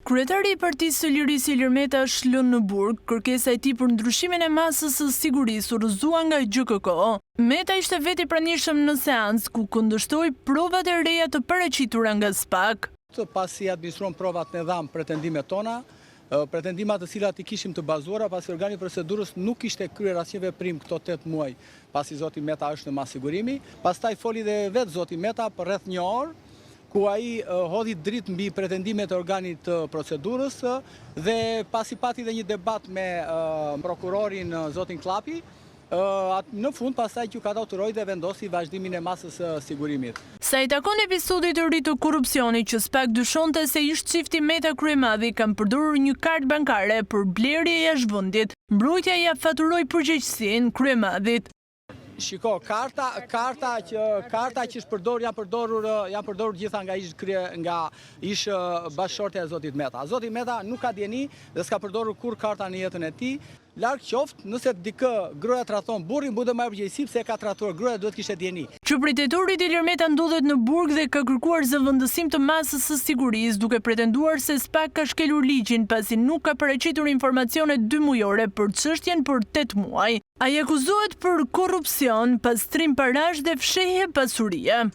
Kryetari i Partisë së Lirisë Ilir Meta është lënë në burg, kërkesa e tij për ndryshimin e masës së sigurisë u rrëzua nga GKK. Meta ishte vetë i pranishëm në seancë ku kundërshtoi provat e reja të paraqitura nga SPAK. Pasi administruan provat në dham pretendimet tona, pretendimat të cilat i kishim të bazuara, pasi organi procedurës nuk ishte kryer asnjë veprim këto 8 muaj, pasi zoti Meta është në massigurimi. Pastaj foli dhe vetë zoti Meta për rreth 1 orë, ku ai hodhi dritë mbi pretendimet e organit të procedurës dhe pasi pati dhe një debat me prokurorin zotin Klapi, në fund pastaj gjykata autoroi dhe vendosi vazhdimin e masës së sigurimit. Sa i takon episodit të ri të korrupsionit që SPAK dyshonte se ish çifti Meta Kryemadhi kanë përdorur një kartë bankare për blerje jashtvendit, mbrojtja ia faturoi përgjegjësinë Kryemadhit. Shiko, karta që është janë përdorur gjitha nga ish bashkëshortja e zotit Meta. Zoti Meta nuk ka dieni dhe s'ka përdorur kur karta në jetën e tij. Larg qoftë, nëse dikë gruaja tradhton burrin, mund të marrë përgjegjësi pse e ka tradhtuar gruaja, duhet kishte dieni. Qytetari Ilir Meta ndodhet në burg dhe ka kërkuar zëvendësim të masës së sigurisë, duke pretenduar se SPAK ka shkelur ligjin pasi nuk ka paraqitur informacione 2 mujore për çështjen për 8 muaj. Ai akuzohet për korrupsion, pastrim parash dhe fshehje pasurie.